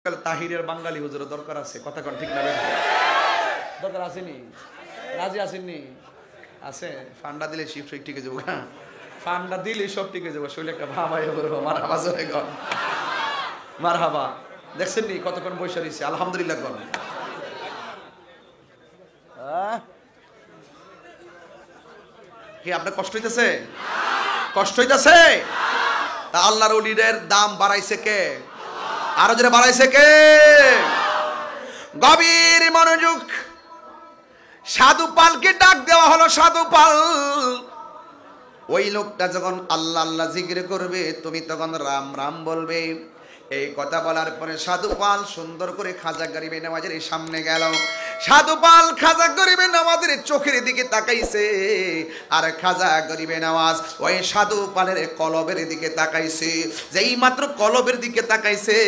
তাহিরের বাঙালি হুজুর দরকার আছে, কথা কোন ঠিক না? দরকার আসেনি? রাজি আসেননি? আছে? ফান্ডা দিলে শিফট টিকে যাবো। ফান্ডা দিলে সব টিকে যাবো। শৈলে একটা ভাবাই করবো, মার হাবা জোরে গন, মার হাবা। দেখছেন নি কতক্ষণ বসে রয়েছে? আলহামদুলিল্লাহ গন। কি আপনার কষ্ট হইতেছে? কষ্ট হইতেছে? আল্লাহর ওলিদের দাম বাড়াইছে কে? আরো যারা বাড়াইছে কে? গভীর মনোযোগ। সাধু পালকে ডাক দেওয়া হলো। সাধু পাল, ওই লোকটা যখন আল্লাহ আল্লাহ জিকির করবে, তুমি তখন রাম রাম বলবে। এই কথা বলার পরে সাধু পাল সুন্দর করে খাজা গরিবে নওয়াজের সামনে গেল। সাধু পাল খাজা গরিবে নওয়াজের চোখের দিকে তাকাইছে, আর খাজা গরিবে নওয়াজ ওই সাধু পালের কলবের দিকে তাকাইছে। যেই মাত্র কলবের দিকে তাকাইছে,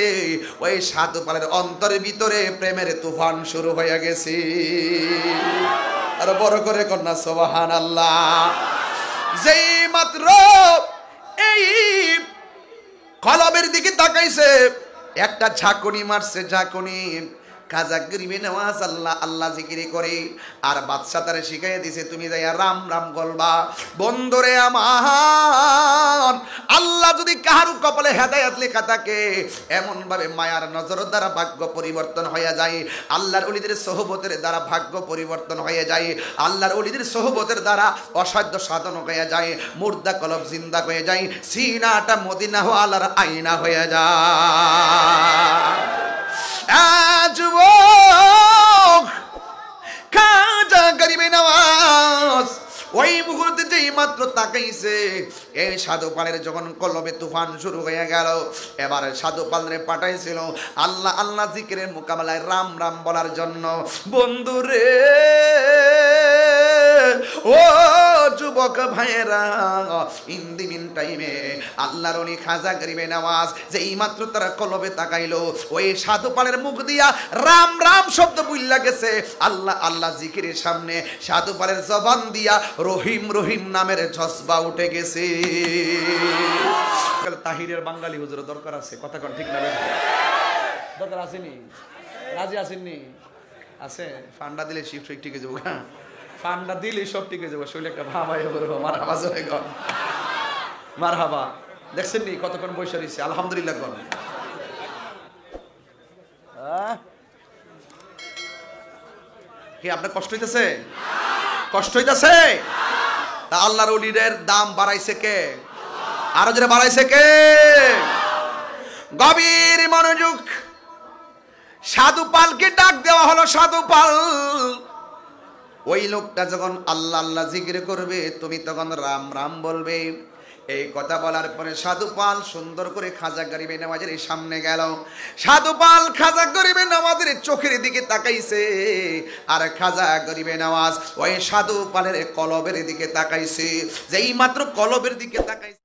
ওই সাধু পালের অন্তরের ভিতরে প্রেমের তুফান শুরু হয়ে গেছে। আর বড় করে কন্যা সুবহানাল্লাহ। যেই মাত্র এই কলবের দিকে তাকাইছে, একটা ঝাঁকুনি মারছে। ঝাঁকুনি খাজা গরিবে নওয়াজ আল্লাহ আল্লাহ জিকির করে, আর বাদশা তারে শিখাইয়া দিছে, তুমি যাইয়া রাম রাম বলবা। বন্ধুরে আমার, আল্লাহ যদি কাহারু কপালে হেদায়েত লেখা থাকে, এমন ভাবে মায়ার নজর দ্বারা ভাগ্য পরিবর্তন হয়ে যায়। আল্লাহর ওলিদের সোহবতের দ্বারা ভাগ্য পরিবর্তন হয়ে যায়। আল্লাহর ওলিদের সোহবতের দ্বারা অসাধ্য সাধন হয়ে যায়। মুর্দা কলব জিন্দা হয়ে যায়। সিনাটা মদিনা আল্লাহর আয়না হয়ে যায়। খাজা গরিবে নওয়াজ ওই মুহূর্তে যেই মাত্র তাকাইছে, এই সাধু পালের যখন কলবে তুফান শুরু হয়ে গেল, এবার সাধু পালরে পাঠাইছিল আল্লাহ আল্লাহ জিকিরের মোকাবেলায় রাম রাম বলার জন্য। বন্ধুরে ও যুবক ভাইয়েরা, ইন দি মিন টাইমে আল্লাহর ওলি খাজা গরিবে নওয়াজ যেই মাত্র তারা কলবে তাকাইলো, ওই সাধু পালের মুখ দিয়া রাম রাম শব্দ বুইল্লা গেছে। আল্লাহ আল্লাহ জিকিরের সামনে সাধু পালের জবান দিয়া রহিম রহিম নামের জজবা উঠে গেছে। তাহিরের বাঙালি হুজুর দরকার আছে, কথা কোন ঠিক না? দরকার আসেনি? রাজি আসেননি? আছে? ফান্ডা দিলে শিফট টিকে যাবো। ফান্ডা দিলে সব টিকে যাবো। শৈলে একটা ভাবাই করবো, মার হাবা জোরে গন, মার হাবা। দেখছেন নি কতক্ষণ বসে রয়েছে? আলহামদুলিল্লাহ গন। কি আপনার কষ্ট হইতেছে? কষ্ট হইতেছে? তা আল্লাহর ওলিদের দাম বাড়াইছে কে? আরো যারা বাড়াইছে কে? গভীর মনোযোগ। সাধু পালকে ডাক দেওয়া হলো। সাধু পাল, ওই লোকটা যখন আল্লাহ আল্লাহ জিকির করবে, তুমি তখন রাম রাম বলবে। এই কথা বলার পরে সাধু পাল সুন্দর করে খাজা গরিবে নওয়াজের সামনে গেল। সাধু পাল খাজা গরিবে নওয়াজের চোখের দিকে তাকাইছে, আর খাজা গরিবে নওয়াজ ওই সাধু পালের কলবের দিকে তাকাইছে। যেই মাত্র কলবের দিকে তাকাইছে